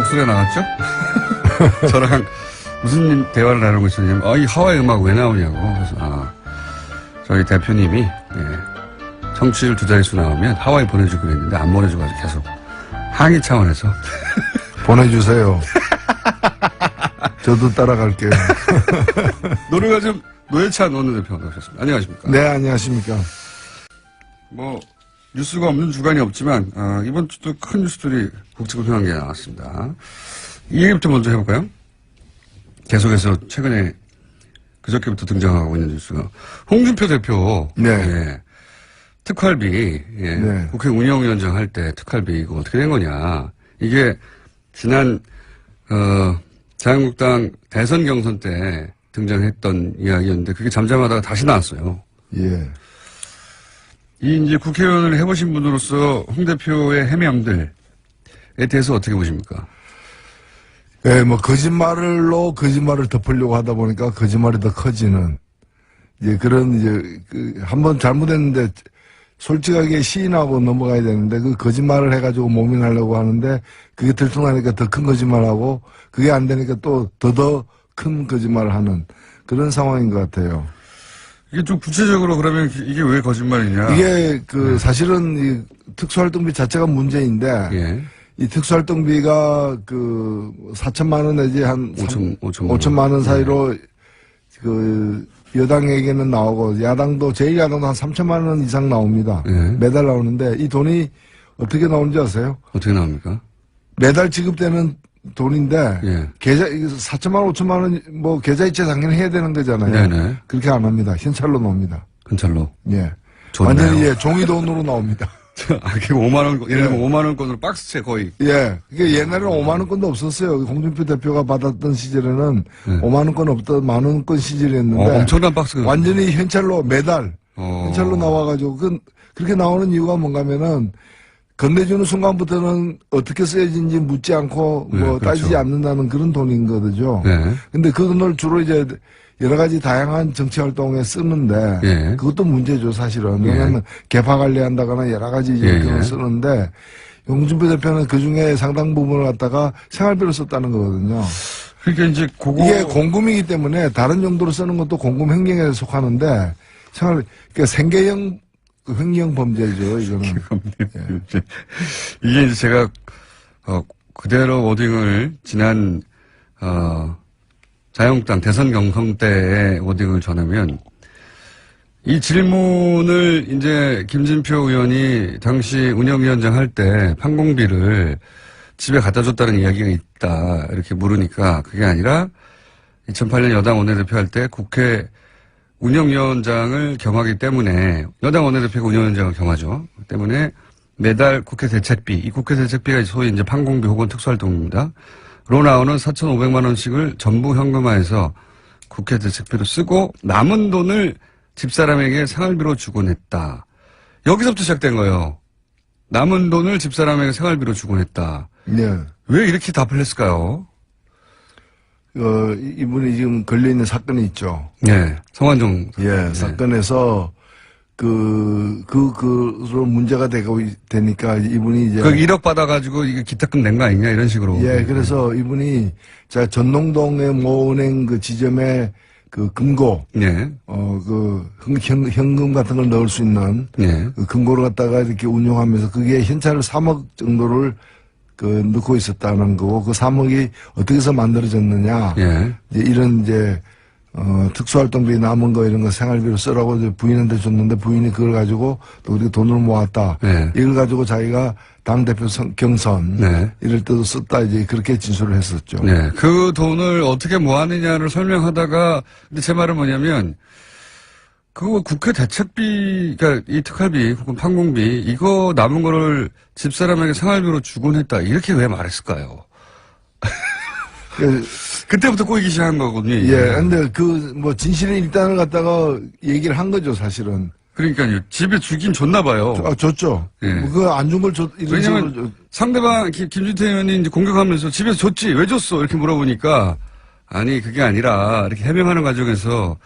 목소리가 나왔죠? 저랑 무슨 대화를 나누고 있었냐면, 이 하와이 음악 왜 나오냐고. 그래서, 저희 대표님이, 청취율 2자릿수 나오면 하와이 보내주기로 했는데 안 보내줘가지고 계속 항의 차원에서. 보내주세요. 저도 따라갈게요. 노래가 좀 노회찬 원내대표 나오셨습니다. 안녕하십니까? 네, 안녕하십니까? 뉴스가 없는 주간이 없지만, 이번 주도 큰 뉴스들이 국지구성한 게 나왔습니다. 이 얘기부터 먼저 해볼까요? 계속해서 최근에 그저께부터 등장하고 있는 뉴스가 홍준표 대표. 네. 특활비, 네. 국회 운영위원장 할 때 특활비 이거 어떻게 된 거냐. 이게 지난, 자유한국당 대선 경선 때 등장했던 이야기였는데 그게 잠잠하다가 다시 나왔어요. 예. 이제 국회의원을 해보신 분으로서 홍 대표의 해명들에 대해서 어떻게 보십니까? 예, 거짓말로 거짓말을 덮으려고 하다 보니까 거짓말이 더 커지는, 한번 잘못했는데 솔직하게 시인하고 넘어가야 되는데 그 거짓말을 해가지고 모면하려고 하는데 그게 들통나니까 더 큰 거짓말하고 그게 안 되니까 또 더 큰 거짓말을 하는 그런 상황인 것 같아요. 이게 좀 구체적으로 그러면 이게 왜 거짓말이냐? 이게 사실은 이 특수활동비 자체가 문제인데 이 특수활동비가 4천만 원 내지 한 5천만 원 사이로 여당에게는 나오고 야당도 제1야당도 한 3천만 원 이상 나옵니다. 매달 나오는데 이 돈이 어떻게 나오는지 아세요? 어떻게 나옵니까? 매달 지급되는 돈인데 계좌 4천만 원, 5천만 원 계좌이체 당연히 해야 되는 거잖아요. 네네. 그렇게 안 합니다. 현찰로 나옵니다. 현찰로. 예. 좋네요. 완전히 종이 돈으로 나옵니다. 그게 5만 원, 예를 들면 5만 원권으로 박스채 거의. 예. 그게 옛날에는 5만 원권도 없었어요. 홍준표 대표가 받았던 시절에는 5만 원권 없던 만 원권 시절이었는데. 엄청난 박스가. 완전히 현찰로 매달 현찰로 나와가지고 그렇게 나오는 이유가 뭔가면은 건네주는 순간부터는 어떻게 쓰여진지 묻지 않고 그렇죠. 따지지 않는다는 그런 돈인 거죠. 네. 근데 그 돈을 주로 이제 여러 가지 다양한 정치 활동에 쓰는데 그것도 문제죠, 사실은. 왜냐하면 개파 관리한다거나 여러 가지 돈을 쓰는데 홍준표 대표는 그 중에 상당 부분을 갖다가 생활비로 썼다는 거거든요. 그러니까 이제 이게 공금이기 때문에 다른 용도로 쓰는 것도 공금 횡령에 속하는데 그러니까 생계형 횡령 범죄죠, 이거는. 이게 이제 제가 그대로 워딩을 지난 자유한국당 대선 경선 때의 워딩을 전하면 이 질문을 이제 김진표 의원이 당시 운영위원장 할 때 판공비를 집에 갖다 줬다는 이야기가 있다 이렇게 물으니까 그게 아니라 2008년 여당 원내대표 할 때 국회 운영위원장을 겸하기 때문에 여당 원내대표가 운영위원장을 겸하죠. 때문에 매달 국회 대책비, 이 국회 대책비가 소위 이제 판공비 혹은 특수활동입니다. 로 나오는 4,500만 원씩을 전부 현금화해서 국회 대책비로 쓰고 남은 돈을 집사람에게 생활비로 주곤 했다. 여기서부터 시작된 거예요. 남은 돈을 집사람에게 생활비로 주곤 했다. 네. 왜 이렇게 답을 했을까요? 이분이 지금 걸려있는 사건이 있죠. 네. 성완종. 예, 사건에서 그로 문제가 되니까 이분이 이제. 1억 받아가지고 이게 기탁금 낸 거 아니냐 이런 식으로. 예, 그래서 이분이 전농동의 모 은행 그 지점에 금고. 현금 같은 걸 넣을 수 있는. 그 금고를 갖다가 이렇게 운용하면서 그게 현찰을 3억 정도를 넣고 있었다는 거고, 그 3억이 어떻게 해서 만들어졌느냐. 이런 특수활동비 남은 거 이런 거 생활비로 쓰라고 부인한테 줬는데 부인이 그걸 가지고 또 우리가 돈을 모았다. 이걸 가지고 자기가 당대표 경선. 이럴 때도 썼다. 이제 그렇게 진술을 했었죠. 그 돈을 어떻게 모았느냐를 설명하다가, 근데 제 말은 뭐냐면, 그거 국회 대책비, 그러니까 이 특활비 혹은 판공비 이거 남은 거를 집사람에게 생활비로 주곤 했다. 이렇게 왜 말했을까요? 그때부터 꼬이기 시작한 거거든요. 예, 근데 진실의 일단을 갖다가 얘기를 한 거죠, 사실은. 그러니까요. 집에 주긴 줬나 봐요. 줬죠. 그거 안 준 걸 왜냐면 상대방 김준태 의원이 이제 공격하면서 집에서 줬지 왜 줬어 이렇게 물어보니까 아니 그게 아니라 이렇게 해명하는 과정에서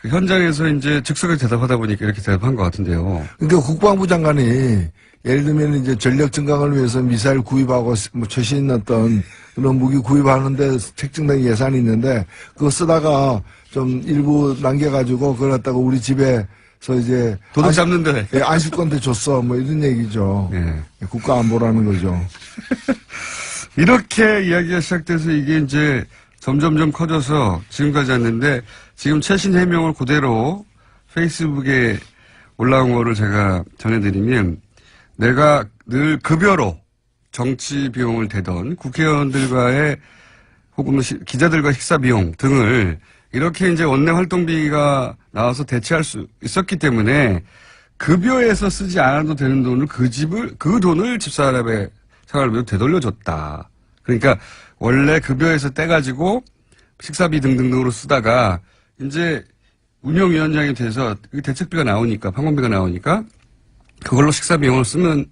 그 현장에서 이제 즉석에 대답하다 보니까 이렇게 대답한 것 같은데요. 그러니까 국방부 장관이 예를 들면 이제 전력 증강을 위해서 미사일 구입하고 뭐 최신 어떤 그런 무기 구입하는데 책정된 예산이 있는데 그거 쓰다가 좀 일부 남겨가지고 그걸 갖다가 우리 집에서 이제 도둑 잡는데 예, 안식권대 줬어 뭐 이런 얘기죠. 예. 국가 안보라는 거죠. 이렇게 이야기가 시작돼서 이게 이제 점점점 커져서 지금까지 왔는데 지금 최신 해명을 그대로 페이스북에 올라온 거를 제가 전해드리면 내가 늘 급여로 정치 비용을 대던 국회의원들과의 혹은 기자들과 식사 비용 등을 이렇게 이제 원내 활동비가 나와서 대체할 수 있었기 때문에 급여에서 쓰지 않아도 되는 돈을 그 돈을 집사람의 생활비로 되돌려줬다. 그러니까 원래 급여에서 떼가지고 식사비 등등으로 쓰다가 이제 운영위원장이 돼서 대책비가 나오니까 판공비가 나오니까 그걸로 식사 비용을 쓰면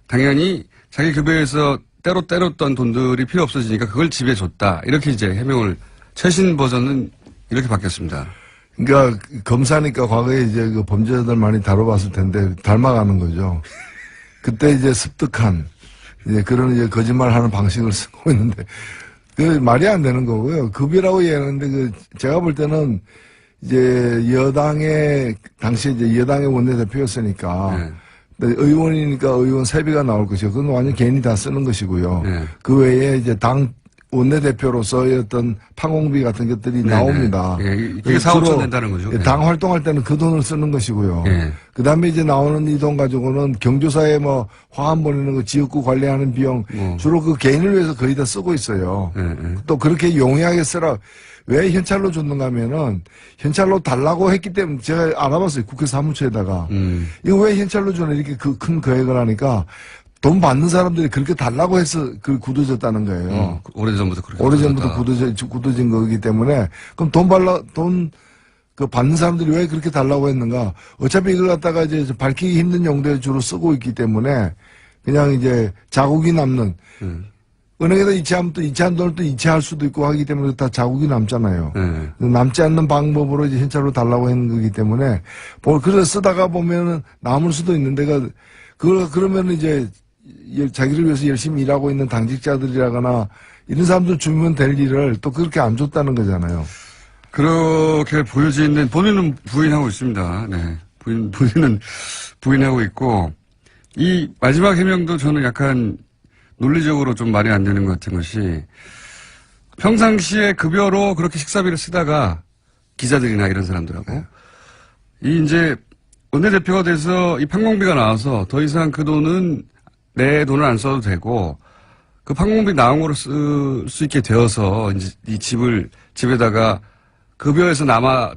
당연히 자기 급여에서 때로 때렸던 돈들이 필요 없어지니까 그걸 집에 줬다. 이렇게 이제 해명을 최신 버전은 이렇게 바뀌었습니다. 그러니까 검사니까 과거에 이제 그 범죄자들 많이 다뤄봤을 텐데 닮아가는 거죠. 그때 이제 습득한 이제 그런 이제 거짓말하는 방식을 쓰고 있는데 그 말이 안 되는 거고요. 급여라고 얘기하는데 그 제가 볼 때는 이제 여당의 당시 이제 여당의 원내대표였으니까 네. 의원이니까 의원 세비가 나올 것이고 그건 완전 개인이 다 쓰는 것이고요. 네. 그 외에 이제 당 원내대표로서의 어떤 판공비 같은 것들이 네네. 나옵니다. 예, 이게 4, 5천 된다는 거죠. 네. 당 활동할 때는 그 돈을 쓰는 것이고요. 네. 그 다음에 이제 나오는 이 돈 가지고는 경조사에 뭐 화환 보내는 거 지역구 관리하는 비용 주로 그 개인을 위해서 거의 다 쓰고 있어요. 또 그렇게 용이하게 쓰라. 왜 현찰로 줬는가 하면은 현찰로 달라고 했기 때문에 제가 알아봤어요. 국회 사무처에다가. 이거 왜 현찰로 주는 이렇게 그 큰 거액을 하니까 돈 받는 사람들이 그렇게 달라고 해서 그 굳어졌다는 거예요. 오래전부터 그렇게. 오래전부터 굳어진 거기 때문에 그럼 돈 그 받는 사람들이 왜 그렇게 달라고 했는가? 어차피 이걸 갖다가 이제 밝히기 힘든 용도에 주로 쓰고 있기 때문에 그냥 이제 자국이 남는 은행에다 이체하면 또 이체한 돈을 또 이체할 수도 있고 하기 때문에 다 자국이 남잖아요. 남지 않는 방법으로 이제 현찰로 달라고 하는 거기 때문에 그래서 쓰다가 보면은 남을 수도 있는데 그러면 이제 자기를 위해서 열심히 일하고 있는 당직자들이라거나 이런 사람들 주면 될 일을 또 그렇게 안 줬다는 거잖아요. 그렇게 보여지는 본인은 부인하고 있습니다. 네. 본인은 부인하고 있고 이 마지막 해명도 저는 약간 논리적으로 좀 말이 안 되는 것 같은 것이 평상시에 급여로 그렇게 식사비를 쓰다가 기자들이나 이런 사람들하고 이 이제 원내대표가 돼서 이 판공비가 나와서 더 이상 그 돈은 내 돈을 안 써도 되고 그 판공비 나온 거로 쓸 수 있게 되어서 이제 이 집에다가 급여에서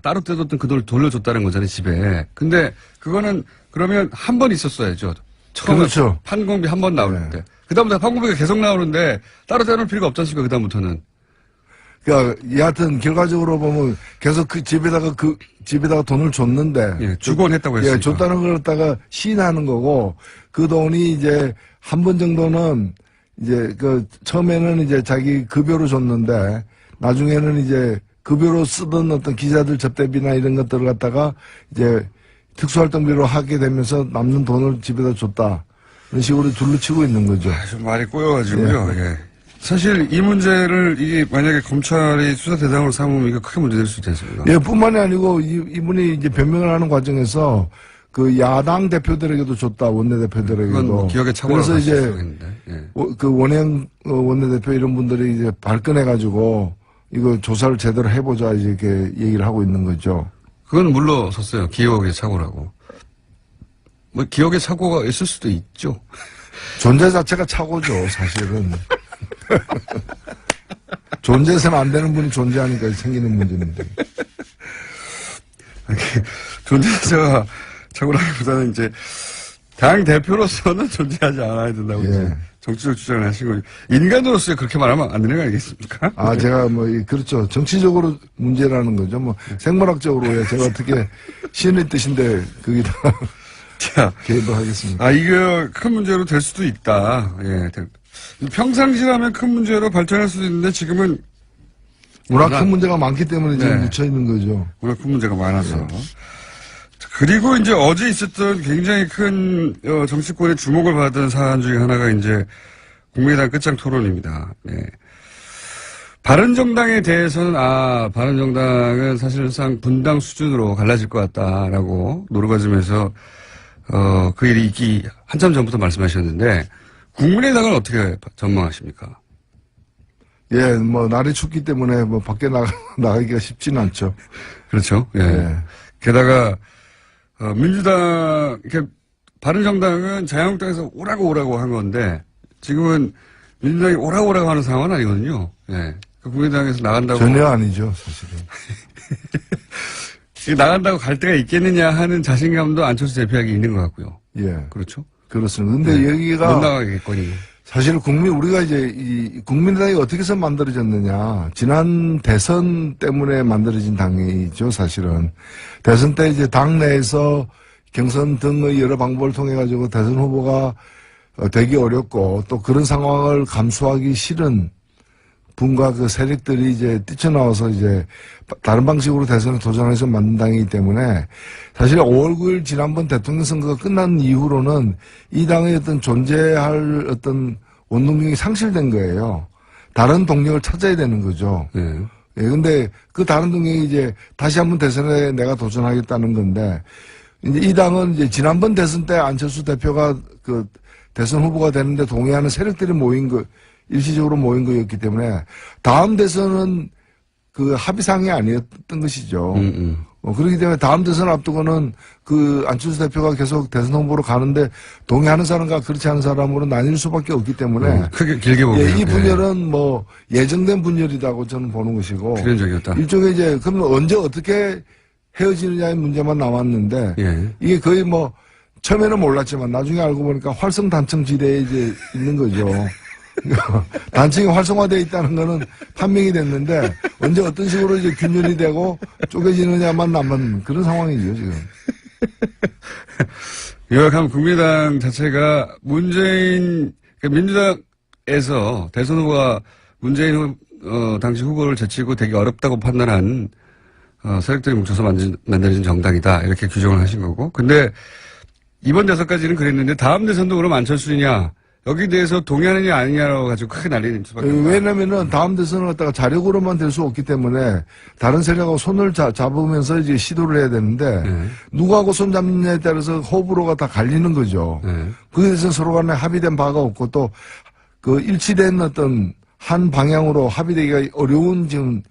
따로 떼뒀던 그 돈을 돌려줬다는 거잖아요, 집에. 근데 그거는 그러면 한 번 있었어야죠. 처음에 그렇죠. 판공비 한 번 나올 때. 그다음부터 판공비가 계속 나오는데 따로 떼놓을 필요가 없지 않습니까, 그다음부터는. 그러니까 여하튼 결과적으로 보면 계속 그 집에다가 돈을 줬는데. 예, 주곤 했다고 했으니까. 예, 줬다는 걸 갖다가 시인하는 거고 그 돈이 이제 한 번 정도는 이제 그 처음에는 이제 자기 급여로 줬는데 나중에는 이제 급여로 쓰던 어떤 기자들 접대비나 이런 것들을 갖다가 이제 특수활동비로 하게 되면서 남는 돈을 집에다 줬다. 이런 식으로 둘러치고 있는 거죠. 좀 말이 꼬여가지고요. 예. 사실 이 문제를 이게 만약에 검찰이 수사 대상으로 삼으면 이거 크게 문제될 수 있습니다. 예, 뿐만이 아니고 이분이 이제 변명을 하는 과정에서 그 야당 대표들에게도 줬다, 원내대표들에게도. 그건 뭐 기억에 착오를 그래서 이제 예. 그 원행 원내대표 이런 분들이 이제 발끈해가지고 이거 조사를 제대로 해보자 이렇게 얘기를 하고 있는 거죠. 그건 물러섰어요. 기억의 착오라고. 뭐 기억의 착오가 있을 수도 있죠. 존재 자체가 착오죠, 사실은. 존재해서는 안 되는 분이 존재하니까 생기는 문제인데. 존재자가 착오라기보다는 이제 당 대표로서는 존재하지 않아야 된다고 이제 정치적 주장을 하신 거죠. 인간으로서 그렇게 말하면 안 되는 거 아니겠습니까? 아, 제가 뭐, 그렇죠. 정치적으로 문제라는 거죠. 뭐, 생물학적으로 제가 어떻게 신의 뜻인데, 거기다 자, 개입을 하겠습니다. 아, 이거 큰 문제로 될 수도 있다. 예. 평상시라면 큰 문제로 발전할 수도 있는데 지금은 워낙 큰 문제가 많기 때문에 지금 네. 묻혀 있는 거죠. 워낙 큰 문제가 많아서. 그리고 이제 어제 있었던 굉장히 큰 정치권의 주목을 받은 사안 중에 하나가 이제 국민의당 끝장 토론입니다. 네. 바른정당에 대해서는 바른정당은 사실상 분당 수준으로 갈라질 것 같다라고 노르가즘에서 그 일이 있기 한참 전부터 말씀하셨는데 국민의당은 어떻게 전망하십니까? 예, 뭐 날이 춥기 때문에 뭐 밖에 나가기가 쉽지는 않죠. 그렇죠. 예. 예. 게다가 민주당, 바른정당은 자유한국당에서 오라고 한 건데 지금은 민주당이 오라고 하는 상황은 아니거든요. 예. 국민의당에서 나간다고. 전혀 아니죠, 사실은. 나간다고 갈 데가 있겠느냐 하는 자신감도 안철수 대표에게 있는 것 같고요. 예. 그렇죠. 그렇습니다. 근데 네. 여기가. 못 나가겠거니. 사실 우리가 이제 이 국민의당이 어떻게 해서 만들어졌느냐. 지난 대선 때문에 만들어진 당이죠, 사실은. 대선 때 이제 당 내에서 경선 등의 여러 방법을 통해가지고 대선 후보가 되기 어렵고 또 그런 상황을 감수하기 싫은 분과 그 세력들이 이제 뛰쳐나와서 이제 다른 방식으로 대선에 도전해서 만든 당이기 때문에 사실 5월 9일 지난번 대통령 선거가 끝난 이후로는 이 당의 어떤 존재할 어떤 원동력이 상실된 거예요. 다른 동력을 찾아야 되는 거죠. 예, 근데 그 다른 동력이 이제 다시 한번 대선에 내가 도전하겠다는 건데 이제 이 당은 이제 지난번 대선 때 안철수 대표가 그 대선 후보가 되는데 동의하는 세력들이 일시적으로 모인 거였기 때문에 다음 대선은 그 합의상이 아니었던 것이죠. 그렇기 때문에 다음 대선 앞두고는 그 안철수 대표가 계속 대선 후보로 가는데 동의하는 사람과 그렇지 않은 사람으로 나뉠 수밖에 없기 때문에 크게 길게 보면 이 분열은 뭐 예정된 분열이라고 저는 보는 것이고 필연적이었다. 일종의 이제 그러면 언제 어떻게 헤어지느냐의 문제만 남았는데 이게 거의 뭐 처음에는 몰랐지만 나중에 알고 보니까 활성단층 지대에 이제 있는 거죠. 단층이 활성화되어 있다는 거는 판명이 됐는데 언제 어떤 식으로 이제 균열이 되고 쪼개지느냐만 남은 그런 상황이죠, 지금. 요약하면 국민의당 자체가 민주당에서 대선 후보가 문재인 당시 후보를 제치고 되게 어렵다고 판단한 세력들이 뭉쳐서 만들어진 정당이다. 이렇게 규정을 하신 거고. 근데 이번 대선까지는 그랬는데 다음 대선도 그럼 안철수냐 여기에 대해서 동의하느냐 아니냐라고 가지고 크게 난리를 수밖에 없다. 왜냐면은 다음 대선을 갖다가 자력으로만 될 수 없기 때문에 다른 세력하고 손을 잡으면서 이제 시도를 해야 되는데 누구하고 손 잡느냐에 따라서 호불호가 다 갈리는 거죠. 그에 대해서 서로 간에 합의된 바가 없고 또 그 일치된 어떤 한 방향으로 합의되기가 어려운 지금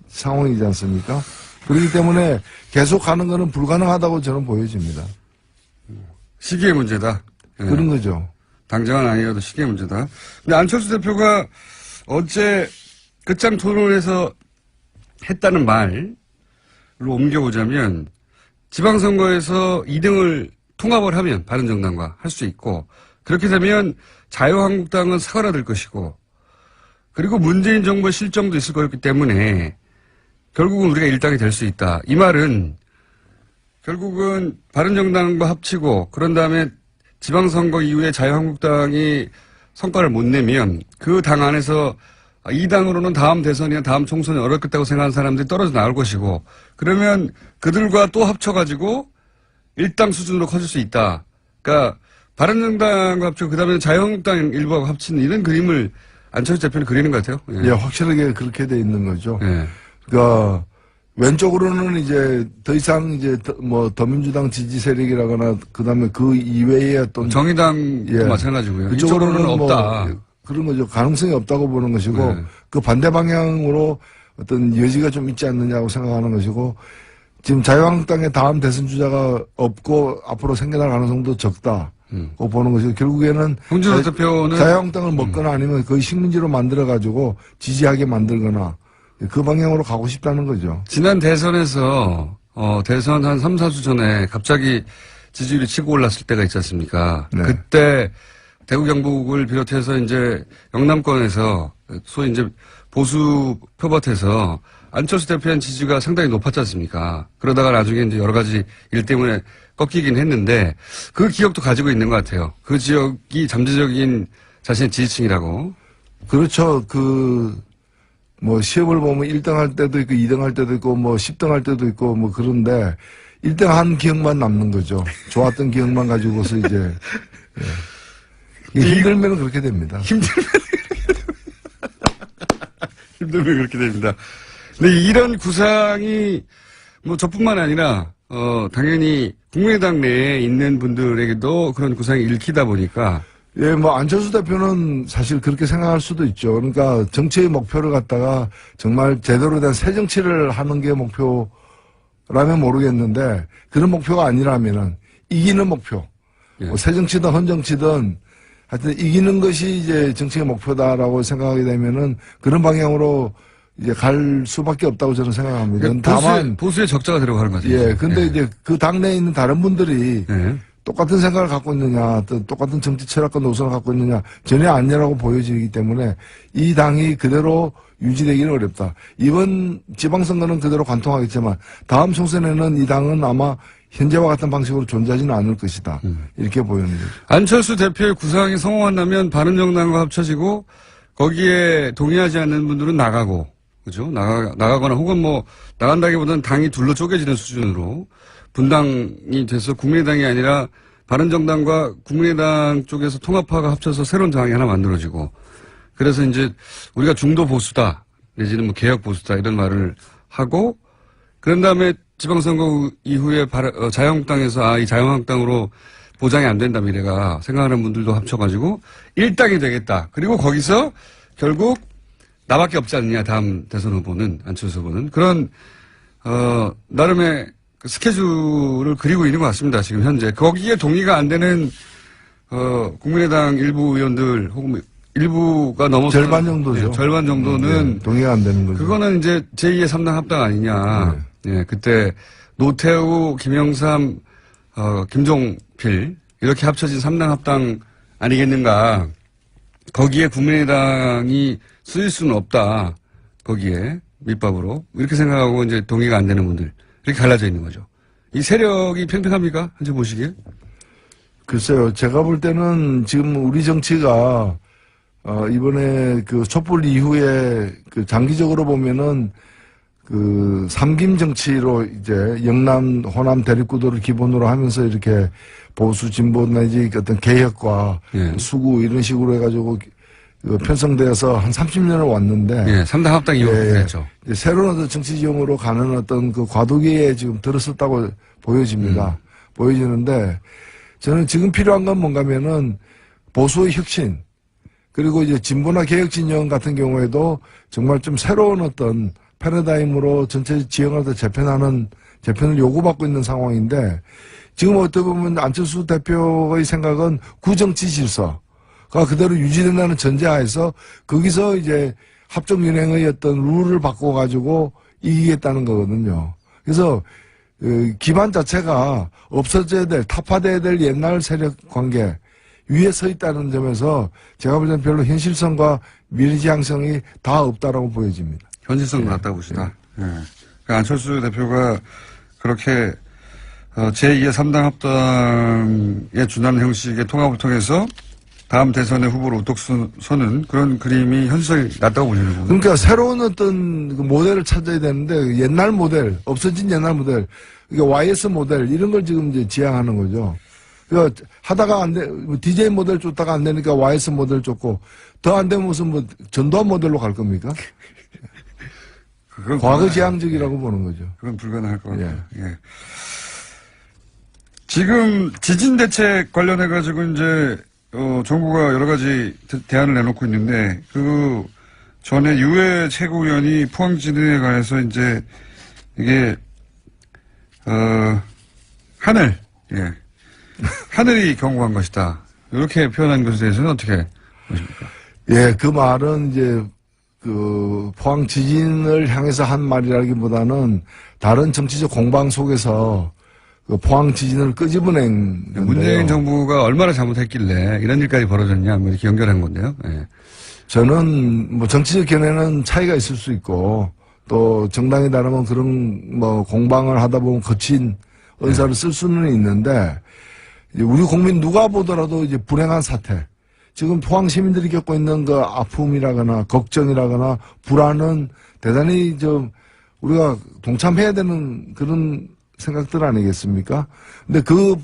상황이지 않습니까? 그렇기 때문에 계속 가는 거는 불가능하다고 저는 보여집니다. 시기의 문제다. 그런 거죠. 당장은 아니어도 시기의 문제다. 근데 안철수 대표가 어제 끝장 토론에서 했다는 말로 옮겨보자면 지방선거에서 2등을 통합을 하면 바른정당과 할 수 있고 그렇게 되면 자유한국당은 사그라들 것이고 그리고 문재인 정부의 실정도 있을 거였기 때문에 결국은 우리가 일당이 될 수 있다. 이 말은 결국은 바른정당과 합치고 그런 다음에 지방선거 이후에 자유한국당이 성과를 못 내면 그 당 안에서 이 당으로는 다음 대선이나 다음 총선이 어렵겠다고 생각하는 사람들이 떨어져 나올 것이고 그러면 그들과 또 합쳐가지고 일당 수준으로 커질 수 있다. 그러니까 바른정당과 합치고 그다음에 자유한국당 일부하고 합치는 이런 그림을 안철수 대표는 그리는 것 같아요. 예, 확실하게 그렇게 돼 있는 거죠. 그러니까 왼쪽으로는 이제 더 이상 이제 뭐 더민주당 지지 세력이라거나 그다음에 그 이외의 어떤 정의당도 마찬가지고요. 그쪽으로는 없다. 뭐 그런 거죠. 가능성이 없다고 보는 것이고 그 반대 방향으로 어떤 여지가 좀 있지 않느냐고 생각하는 것이고 지금 자유한국당의 다음 대선 주자가 없고 앞으로 생겨날 가능성도 적다. 고 보는 것이고 결국에는 홍준표 대표는 자유한국당을 먹거나 아니면 거의 식민지로 만들어 가지고 지지하게 만들거나 그 방향으로 가고 싶다는 거죠. 지난 대선에서 대선 한 3, 4주 전에 갑자기 지지율이 치고 올랐을 때가 있지 않습니까? 네. 그때 대구 경북을 비롯해서 이제 영남권에서 소위 이제 보수 표밭에서 안철수 대표의 지지가 상당히 높았지 않습니까? 그러다가 나중에 이제 여러 가지 일 때문에 꺾이긴 했는데 그 기억도 가지고 있는 것 같아요. 그 지역이 잠재적인 자신의 지지층이라고. 그렇죠. 뭐 시험을 보면 1등 할 때도 있고 2등 할 때도 있고 뭐 10등 할 때도 있고 뭐 그런데 1등 한 기억만 남는 거죠. 좋았던 기억만 가지고서 이제. 예. 힘들면 그렇게 됩니다. 힘들면 그렇게 됩니다. 근데 이런 구상이 뭐 저뿐만 아니라 당연히 국민의당 내에 있는 분들에게도 그런 구상이 읽히다 보니까 예, 뭐 안철수 대표는 사실 그렇게 생각할 수도 있죠. 그러니까 정치의 목표를 갖다가 정말 제대로 된 새 정치를 하는 게 목표라면 모르겠는데 그런 목표가 아니라면은 이기는 목표. 예. 뭐 새 정치든 헌 정치든 하여튼 이기는 것이 이제 정치의 목표다라고 생각하게 되면은 그런 방향으로 이제 갈 수밖에 없다고 저는 생각합니다. 그러니까 다만 보수의 적자가 들어가는 거죠. 예, 근데 이제 그 당내에 있는 다른 분들이 예. 똑같은 생각을 갖고 있느냐, 또 똑같은 정치 철학과 노선을 갖고 있느냐, 전혀 아니라고 보여지기 때문에 이 당이 그대로 유지되기는 어렵다. 이번 지방선거는 그대로 관통하겠지만 다음 총선에는 이 당은 아마 현재와 같은 방식으로 존재하지는 않을 것이다. 이렇게 보이는 거죠. 안철수 대표의 구상이 성공한다면 바른정당과 합쳐지고 거기에 동의하지 않는 분들은 나가고, 그죠? 나가거나 혹은 뭐 나간다기보다는 당이 둘로 쪼개지는 수준으로 분당이 돼서 국민의당이 아니라 바른정당과 국민의당 쪽에서 통합파가 합쳐서 새로운 당이 하나 만들어지고 그래서 이제 우리가 중도 보수다 내지는 뭐 개혁 보수다 이런 말을 하고 그런 다음에 지방선거 이후에 자유한국당에서 이 자유한국당으로 보장이 안 된다 미래가 생각하는 분들도 합쳐가지고 일당이 되겠다. 그리고 거기서 결국 나밖에 없지 않느냐 다음 대선 후보는 안철수 후보는 그런 나름의 그 스케줄을 그리고 있는 것 같습니다. 지금 현재 거기에 동의가 안 되는 국민의당 일부 의원들 혹은 일부가 넘어서 절반 정도죠. 네, 절반 정도는 동의가 안 되는 거죠. 그거는 이제 제2의 3당 합당 아니냐. 예, 그때 노태우, 김영삼, 김종필 이렇게 합쳐진 3당 합당 아니겠는가. 거기에 국민의당이 쓰일 수는 없다. 거기에 밑밥으로 이렇게 생각하고 이제 동의가 안 되는 분들 이렇게 갈라져 있는 거죠. 이 세력이 팽팽합니까? 현재 보시기에? 글쎄요. 제가 볼 때는 지금 우리 정치가 이번에 그 촛불 이후에 그 장기적으로 보면은 그 삼김 정치로 이제 영남, 호남 대립구도를 기본으로 하면서 이렇게 보수 진보 내지 어떤 개혁과 예. 수구 이런 식으로 해가지고 편성되어서 한 30년을 왔는데. 예, 3당 합당 이후로 그랬죠. 새로운 어떤 정치 지형으로 가는 어떤 그 과도기에 지금 들었었다고 보여집니다. 보여지는데 저는 지금 필요한 건 뭔가면은 보수의 혁신 그리고 이제 진보나 개혁 진영 같은 경우에도 정말 좀 새로운 어떤 패러다임으로 전체 지형을 더 재편을 요구받고 있는 상황인데 지금 어떻게 보면 안철수 대표의 생각은 구정치 질서가 그대로 유지된다는 전제하에서 거기서 이제 합종연행의 어떤 룰을 바꿔가지고 이기겠다는 거거든요. 그래서 기반 자체가 없어져야 될, 타파돼야 될 옛날 세력 관계 위에 서 있다는 점에서 제가 볼 때는 별로 현실성과 미래지향성이 다 없다라고 보여집니다. 현실성은 낮다고 보시다. 예. 그러니까 안철수 대표가 그렇게 제2의 3당 합당에 준하는 형식의 통합을 통해서 다음 대선의 후보로 우뚝 서는 그런 그림이 현실성이 낮다고 보시는 거군요. 그러니까 새로운 어떤 그 모델을 찾아야 되는데 옛날 모델, 없어진 옛날 모델, 그러니까 YS 모델 이런 걸 지금 이제 지향하는 거죠. 그러니까 하다가 안 돼, DJ 모델 쫓다가 안 되니까 YS 모델 쫓고 더 안 되면 무슨 뭐 전두환 모델로 갈 겁니까? 과거 지향적이라고 보는 거죠. 그건 불가능할 것 같아요. 예. 지금 지진 대책 관련해가지고 이제 정부가 여러 가지 대안을 내놓고 있는데 그 전에 유해 최고위원이 포항 지진에 관해서 이제 이게 하늘, 예, 하늘이 경고한 것이다. 이렇게 표현한 것에 대해서는 어떻게 보십니까? 예, 그 말은 이제 그 포항 지진을 향해서 한 말이라기보다는 다른 정치적 공방 속에서 그 포항 지진을 끄집어낸 문재인 정부가 얼마나 잘못했길래 이런 일까지 벌어졌냐 뭐 이렇게 연결한 건데요. 예. 저는 뭐 정치적 견해는 차이가 있을 수 있고 또 정당에 따르면 그런 뭐 공방을 하다 보면 거친 언사를 쓸 수는 있는데 우리 국민 누가 보더라도 이제 불행한 사태. 지금 포항 시민들이 겪고 있는 그 아픔이라거나 걱정이라거나 불안은 대단히 좀 우리가 동참해야 되는 그런 생각들 아니겠습니까? 근데 그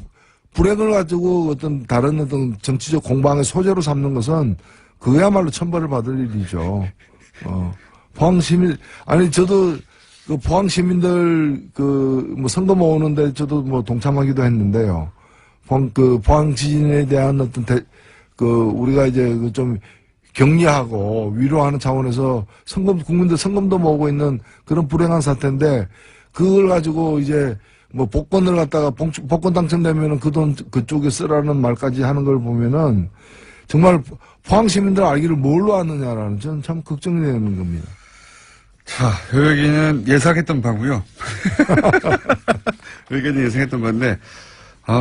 불행을 가지고 어떤 다른 어떤 정치적 공방의 소재로 삼는 것은 그야말로 천벌을 받을 일이죠. 포항 시민, 아니, 저도 그 포항 시민들 뭐 선거 모으는데 저도 뭐 동참하기도 했는데요. 포항 지진에 대한 어떤 우리가 이제 좀 격려하고 위로하는 차원에서 국민들 성금도 모으고 있는 그런 불행한 사태인데 그걸 가지고 이제 뭐 복권을 갖다가 복권 당첨되면은 그 돈 그쪽에 쓰라는 말까지 하는 걸 보면은 정말 포항 시민들 알기를 뭘로 아느냐라는 저는 참 걱정이 되는 겁니다. 자, 요 얘기는 예상했던 바고요. 의견이 예상했던 건데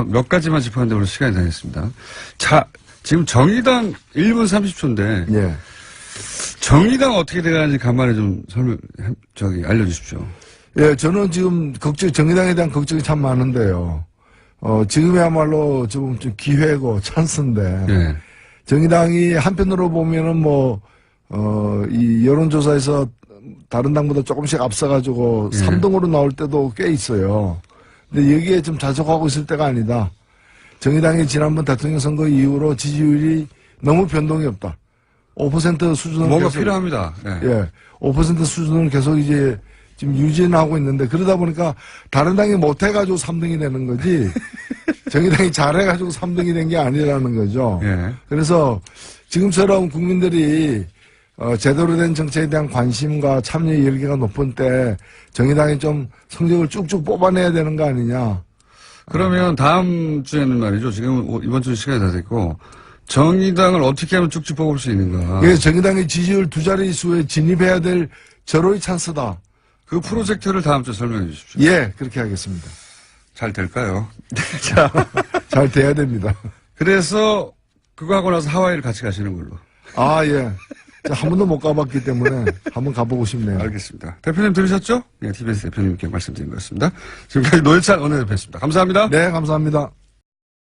몇 가지만 짚었는데 오늘 시간이 다 됐습니다. 자, 지금 정의당 1분 30초인데 예. 정의당 어떻게 돼가는지 간만에 좀 알려주십시오. 예, 저는 지금 정의당에 대한 걱정이 참 많은데요. 지금이야말로 좀 기회고 찬스인데. 예. 정의당이 한편으로 보면은 이 여론조사에서 다른 당보다 조금씩 앞서가지고 3등으로 나올 때도 꽤 있어요. 근데 여기에 좀 자족하고 있을 때가 아니다. 정의당이 지난번 대통령 선거 이후로 지지율이 너무 변동이 없다. 5% 수준을 뭔가 필요합니다. 예. 5% 수준을 계속 이제 지금 유지는 하고 있는데 그러다 보니까 다른 당이 못해가지고 3등이 되는 거지 정의당이 잘해가지고 3등이 된 게 아니라는 거죠. 예. 그래서 지금처럼 국민들이 제대로 된 정책에 대한 관심과 참여 열기가 높은 때 정의당이 좀 성적을 쭉쭉 뽑아내야 되는 거 아니냐. 그러면 다음 주에는 말이죠. 지금 이번 주 시간이 다 됐고 정의당을 어떻게 하면 쭉쭉 뽑을 수 있는가. 예, 정의당의 지지율 두 자릿수에 진입해야 될 절호의 찬스다. 그 프로젝트를 다음 주에 설명해 주십시오. 예, 그렇게 하겠습니다. 잘 될까요? 자, 잘 돼야 됩니다. 그래서 그거 하고 나서 하와이를 같이 가시는 걸로. 아, 예. 한 번도 못 가봤기 때문에 한번 가보고 싶네요. 알겠습니다. 대표님 들으셨죠? 네, TBS 대표님께 말씀드린 것 같습니다. 지금까지 노회찬 원내대표였습니다. 감사합니다. 네, 감사합니다.